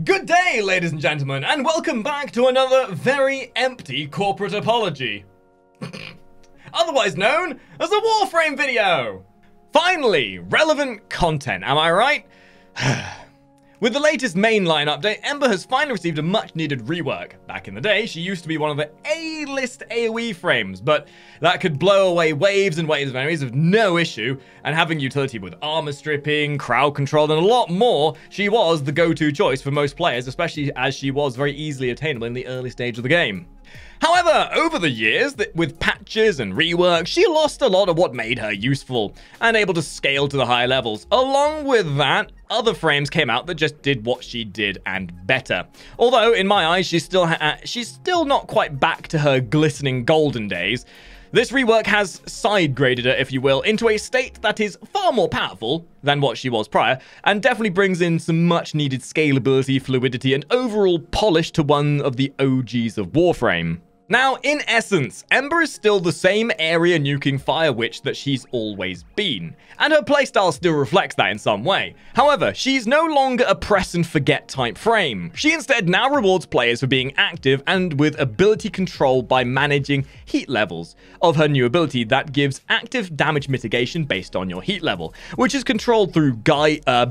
Good day, ladies and gentlemen, and welcome back to another very empty corporate apology. Otherwise known as a Warframe video! Finally, relevant content, am I right? With the latest mainline update, Ember has finally received a much-needed rework. Back in the day, she used to be one of the A-list AoE frames, but that could blow away waves and waves of enemies with no issue, and having utility with armor stripping, crowd control, and a lot more, she was the go-to choice for most players, especially as she was very easily attainable in the early stage of the game. However, over the years, with patches and rework, she lost a lot of what made her useful and able to scale to the higher levels. Along with that, other frames came out that just did what she did and better. Although, in my eyes, she's still not quite back to her glistening golden days. This rework has side-graded her, if you will, into a state that is far more powerful than what she was prior, and definitely brings in some much-needed scalability, fluidity, and overall polish to one of the OGs of Warframe. Now, in essence, Ember is still the same area nuking fire witch that she's always been, and her playstyle still reflects that in some way. However, she's no longer a press and forget type frame. She instead now rewards players for being active and with ability control by managing heat levels of her new ability that gives active damage mitigation based on your heat level, which is controlled through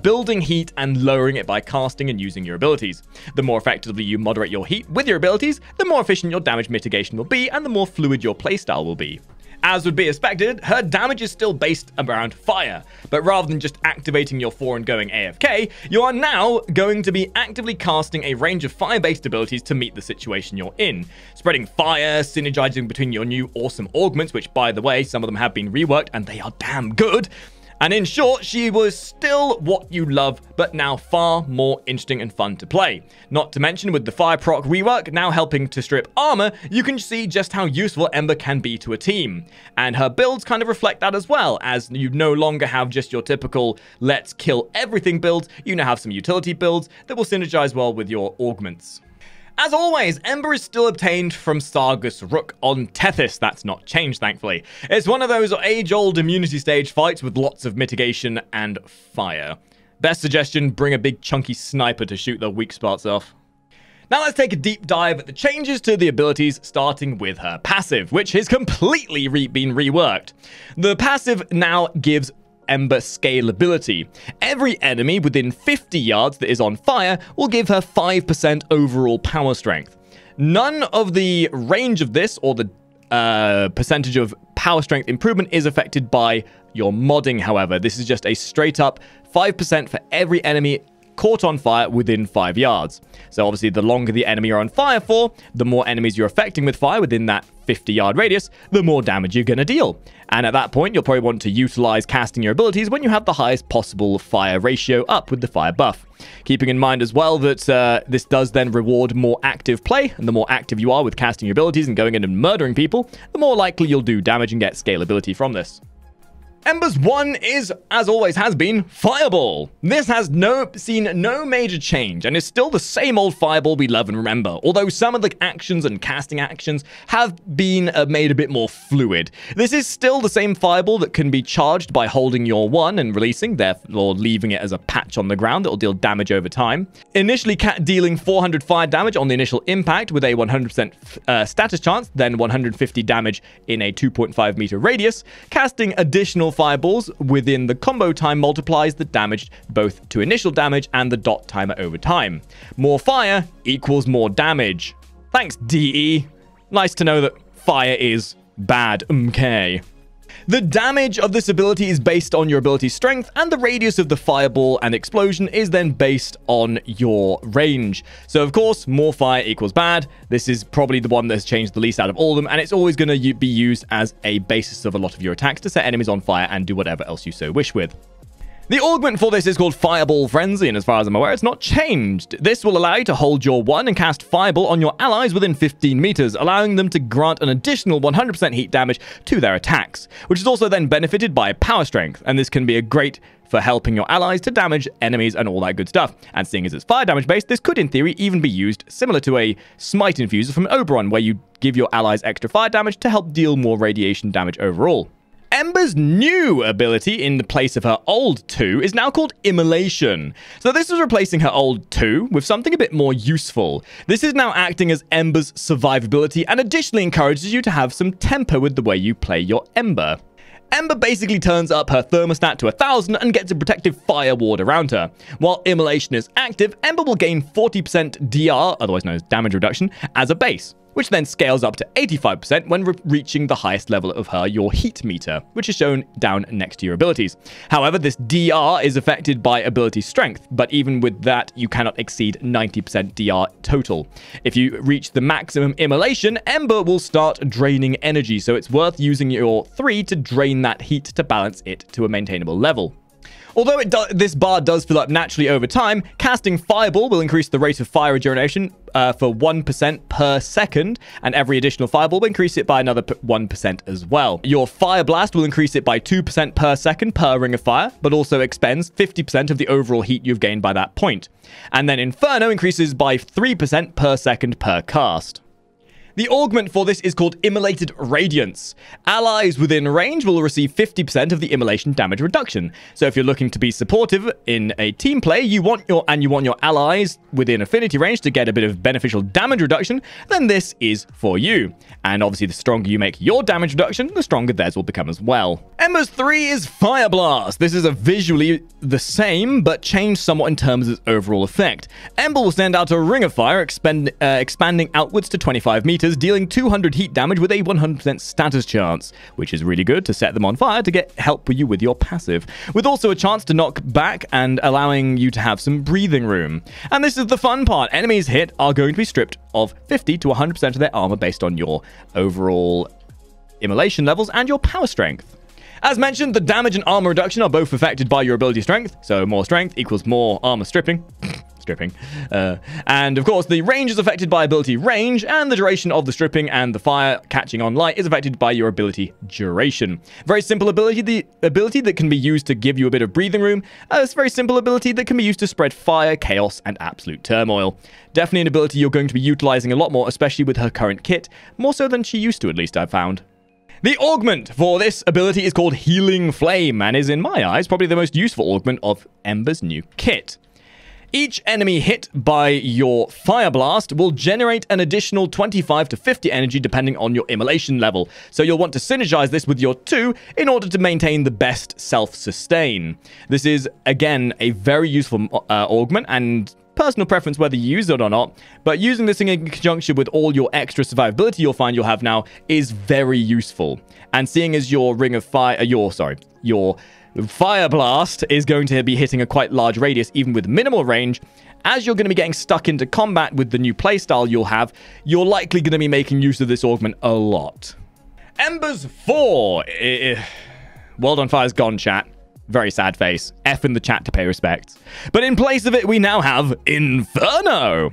building heat and lowering it by casting and using your abilities. The more effectively you moderate your heat with your abilities, the more efficient your damage mitigation will be, and the more fluid your playstyle will be. As would be expected, her damage is still based around fire, but rather than just activating your 4 and going AFK, you are now going to be actively casting a range of fire-based abilities to meet the situation you're in. Spreading fire, synergizing between your new awesome augments, which by the way, some of them have been reworked and they are damn good. And in short, she was still what you love, but now far more interesting and fun to play. Not to mention, with the fire proc rework now helping to strip armor, you can see just how useful Ember can be to a team. And her builds kind of reflect that as well, as you no longer have just your typical let's kill everything builds, you now have some utility builds that will synergize well with your augments. As always, Ember is still obtained from Sargus Rook on Tethys. That's not changed, thankfully. It's one of those age-old immunity stage fights with lots of mitigation and fire. Best suggestion, bring a big chunky sniper to shoot the weak spots off. Now let's take a deep dive at the changes to the abilities, starting with her passive, which has completely been reworked. The passive now gives Ember scalability. Every enemy within 50 yards that is on fire will give her 5% overall power strength. None of the range of this or the percentage of power strength improvement is affected by your modding, however. This is just a straight up 5% for every enemy caught on fire within 5 yards. So obviously the longer the enemy you're on fire for, the more enemies you're affecting with fire within that 50-yard radius, the more damage you're going to deal. And at that point, you'll probably want to utilize casting your abilities when you have the highest possible fire ratio up with the fire buff. Keeping in mind as well that this does then reward more active play, and the more active you are with casting your abilities and going in and murdering people, the more likely you'll do damage and get scalability from this. Ember's one is, as always has been, Fireball. This has seen no major change and is still the same old Fireball we love and remember, although some of the actions and casting actions have been made a bit more fluid. This is still the same Fireball that can be charged by holding your one and releasing, therefore leaving it as a patch on the ground that will deal damage over time. Initially dealing 400 fire damage on the initial impact with a 100% status chance, then 150 damage in a 2.5 meter radius. Casting additional fireballs within the combo time multiplies the damage both to initial damage and the dot timer over time. More fire equals more damage. Thanks, DE. Nice to know that fire is bad. Okay. The damage of this ability is based on your ability's strength, and the radius of the fireball and explosion is then based on your range. So, of course, more fire equals bad. This is probably the one that has changed the least out of all of them, and it's always going to be used as a basis of a lot of your attacks to set enemies on fire and do whatever else you so wish with. The augment for this is called Fireball Frenzy, and as far as I'm aware, it's not changed. This will allow you to hold your one and cast Fireball on your allies within 15 meters, allowing them to grant an additional 100% heat damage to their attacks, which is also then benefited by power strength, and this can be a great for helping your allies to damage enemies and all that good stuff. And seeing as it's fire damage based, this could in theory even be used similar to a Smite Infuser from Oberon, where you give your allies extra fire damage to help deal more radiation damage overall. Ember's new ability in the place of her old 2 is now called Immolation. So this is replacing her old 2 with something a bit more useful. This is now acting as Ember's survivability and additionally encourages you to have some temper with the way you play your Ember. Ember basically turns up her thermostat to 1000 and gets a protective fire ward around her. While Immolation is active, Ember will gain 40% DR, otherwise known as damage reduction, as a base, which then scales up to 85% when reaching the highest level of your heat meter, which is shown down next to your abilities. However, this DR is affected by ability strength, but even with that, you cannot exceed 90% DR total. If you reach the maximum immolation, Ember will start draining energy, so it's worth using your 3 to drain that heat to balance it to a maintainable level. Although this bar does fill up naturally over time, casting Fireball will increase the rate of fire regeneration for 1% per second, and every additional Fireball will increase it by another 1% as well. Your Fire Blast will increase it by 2% per second per Ring of Fire, but also expends 50% of the overall heat you've gained by that point. And then Inferno increases by 3% per second per cast. The augment for this is called Immolated Radiance. Allies within range will receive 50% of the immolation damage reduction. So if you're looking to be supportive in a team play, you want your allies within affinity range to get a bit of beneficial damage reduction, then this is for you. And obviously the stronger you make your damage reduction, the stronger theirs will become as well. Ember's 3 is Fire Blast. This is visually the same, but changed somewhat in terms of its overall effect. Ember will send out a ring of fire, expanding outwards to 25 meters, dealing 200 heat damage with a 100% status chance, which is really good to set them on fire to get help with you with your passive, with also a chance to knock back and allowing you to have some breathing room. And this is the fun part. Enemies hit are going to be stripped of 50 to 100% of their armor based on your overall immolation levels and your power strength. As mentioned, the damage and armor reduction are both affected by your ability strength, so more strength equals more armor stripping. And of course, the range is affected by ability range, and the duration of the stripping and the fire catching on light is affected by your ability duration. Very simple ability, the ability that can be used to give you a bit of breathing room. It's a very simple ability that can be used to spread fire, chaos, and absolute turmoil. Definitely an ability you're going to be utilizing a lot more, especially with her current kit, more so than she used to, at least I've found. The augment for this ability is called Healing Flame, and is, in my eyes, probably the most useful augment of Ember's new kit. Each enemy hit by your Fire Blast will generate an additional 25 to 50 energy depending on your immolation level. So you'll want to synergize this with your 2 in order to maintain the best self-sustain. This is, again, a very useful augment and personal preference whether you use it or not, but using this in conjunction with all your extra survivability you'll find you'll have now is very useful. And seeing as your Ring of Fire, your Fire Blast is going to be hitting a quite large radius, even with minimal range. As you're going to be getting stuck into combat with the new playstyle you're likely going to be making use of this augment a lot. Ember's 4. World on Fire's gone, chat. Very sad face. F in the chat to pay respects. But in place of it, we now have Inferno.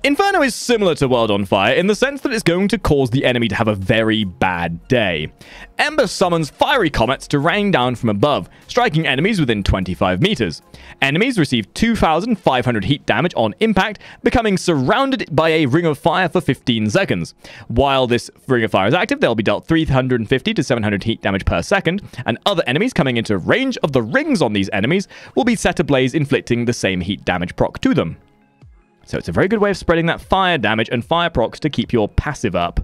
Inferno is similar to World on Fire in the sense that it's going to cause the enemy to have a very bad day. Ember summons fiery comets to rain down from above, striking enemies within 25 meters. Enemies receive 2,500 heat damage on impact, becoming surrounded by a ring of fire for 15 seconds. While this ring of fire is active, they'll be dealt 350 to 700 heat damage per second, and other enemies coming into range of the rings on these enemies will be set ablaze, inflicting the same heat damage proc to them. So it's a very good way of spreading that fire damage and fire procs to keep your passive up.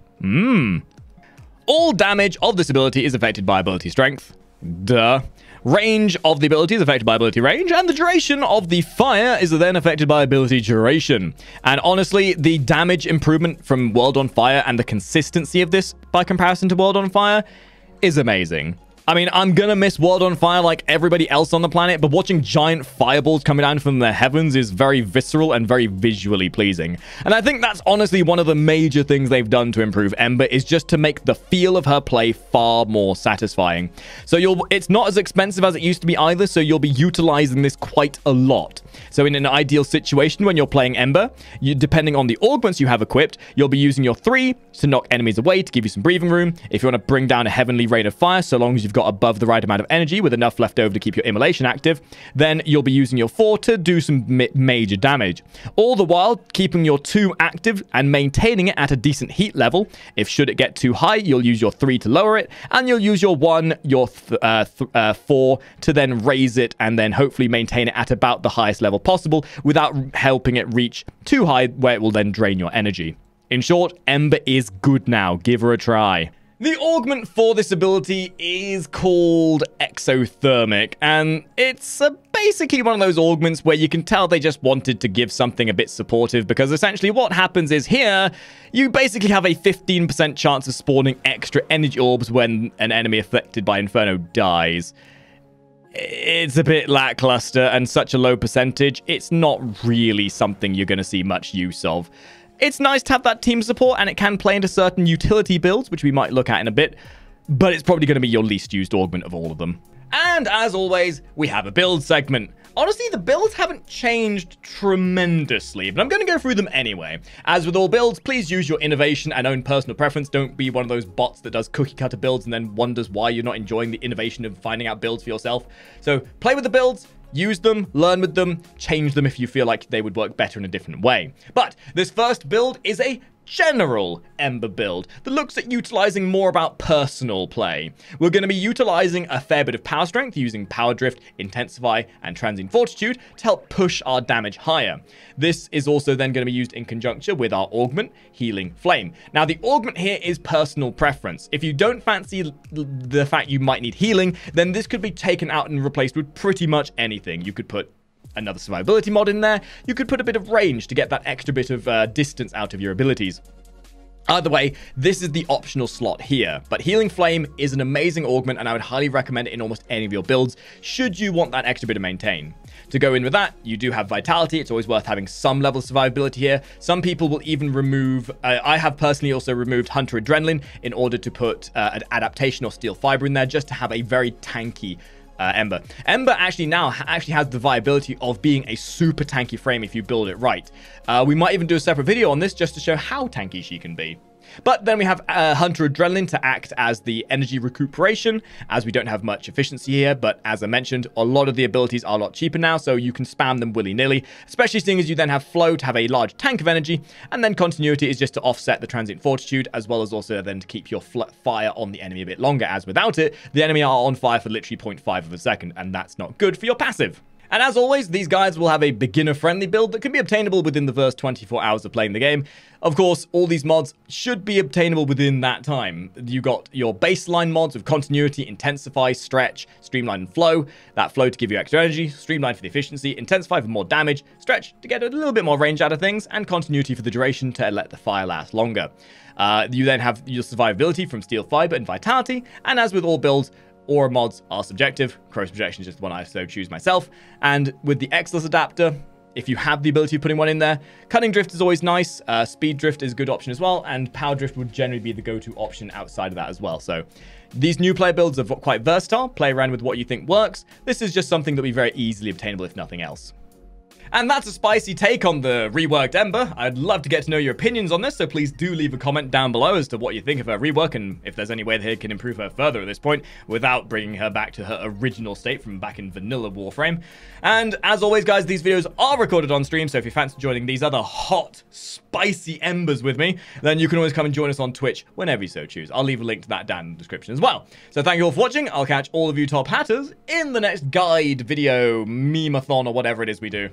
All damage of this ability is affected by ability strength. Duh. Range of the ability is affected by ability range, and the duration of the fire is then affected by ability duration. And honestly, the damage improvement from World on Fire and the consistency of this by comparison to World on Fire is amazing. I mean, I'm gonna miss World on Fire like everybody else on the planet, but watching giant fireballs coming down from the heavens is very visceral and very visually pleasing. And I think that's honestly one of the major things they've done to improve Ember, is just to make the feel of her play far more satisfying. So it's not as expensive as it used to be either, so you'll be utilizing this quite a lot. So in an ideal situation when you're playing Ember, depending on the augments you have equipped, you'll be using your 3 to knock enemies away to give you some breathing room. If you want to bring down a heavenly rain of fire, so long as you've you've got above the right amount of energy with enough left over to keep your immolation active, then you'll be using your 4 to do some major damage. All the while, keeping your 2 active and maintaining it at a decent heat level. If should it get too high, you'll use your 3 to lower it, and you'll use your 1, your 4 to then raise it, and then hopefully maintain it at about the highest level possible without helping it reach too high where it will then drain your energy. In short, Ember is good now. Give her a try. The augment for this ability is called Exothermic, and it's basically one of those augments where you can tell they just wanted to give something a bit supportive, because essentially what happens is here, you basically have a 15% chance of spawning extra energy orbs when an enemy affected by Inferno dies. It's a bit lackluster and such a low percentage, it's not really something you're going to see much use of. It's nice to have that team support, and it can play into certain utility builds, which we might look at in a bit, but it's probably going to be your least used augment of all of them. And as always, we have a build segment. Honestly, the builds haven't changed tremendously, but I'm going to go through them anyway. As with all builds, please use your innovation and own personal preference. Don't be one of those bots that does cookie cutter builds and then wonders why you're not enjoying the innovation of finding out builds for yourself. So play with the builds, use them, learn with them, change them if you feel like they would work better in a different way. But this first build is a general Ember build that looks at utilizing more about personal play. We're going to be utilizing a fair bit of power strength using Power Drift, Intensify, and Transient Fortitude to help push our damage higher. This is also then going to be used in conjunction with our augment, Healing Flame. Now, the augment here is personal preference. If you don't fancy the fact you might need healing, then this could be taken out and replaced with pretty much anything. You could put another survivability mod in there. You could put a bit of range to get that extra bit of distance out of your abilities. Either way, this is the optional slot here, but Healing Flame is an amazing augment, and I would highly recommend it in almost any of your builds, should you want that extra bit to maintain. To go in with that, you do have Vitality. It's always worth having some level of survivability here. Some people will even remove, I have personally also removed Hunter Adrenaline in order to put an Adaptation or Steel Fiber in there, just to have a very tanky Ember. Ember actually now has the viability of being a super tanky frame if you build it right. We might even do a separate video on this just to show how tanky she can be. But then we have Hunter Adrenaline to act as the energy recuperation, as we don't have much efficiency here. But as I mentioned, a lot of the abilities are a lot cheaper now, so you can spam them willy-nilly, especially seeing as you then have Flow to have a large tank of energy, and then Continuity is just to offset the Transient Fortitude, as well as also then to keep your fire on the enemy a bit longer, as without it, the enemy are on fire for literally 0.5 of a second, and that's not good for your passive. And as always, these guys will have a beginner-friendly build that can be obtainable within the first 24 hours of playing the game. Of course, all these mods should be obtainable within that time. You got your baseline mods of Continuity, Intensify, Stretch, Streamline, and Flow. That Flow to give you extra energy, Streamline for the efficiency, Intensify for more damage, Stretch to get a little bit more range out of things, and Continuity for the duration to let the fire last longer. You then have your survivability from Steel Fiber and Vitality, and as with all builds, aura mods are subjective. Corrosion Projection is just the one I so choose myself. And with the Exless adapter, if you have the ability of putting one in there, Cutting Drift is always nice. Speed Drift is a good option as well. And Power Drift would generally be the go-to option outside of that as well. So these new player builds are quite versatile. Play around with what you think works. This is just something that will be very easily obtainable if nothing else. And that's a spicy take on the reworked Ember. I'd love to get to know your opinions on this, so please do leave a comment down below as to what you think of her rework and if there's any way that it can improve her further at this point without bringing her back to her original state from back in vanilla Warframe. And as always, guys, these videos are recorded on stream, so if you fancy joining these other hot, spicy Embers with me, then you can always come and join us on Twitch whenever you so choose. I'll leave a link to that down in the description as well. So thank you all for watching. I'll catch all of you top hatters in the next guide, video, meme-a-thon, or whatever it is we do.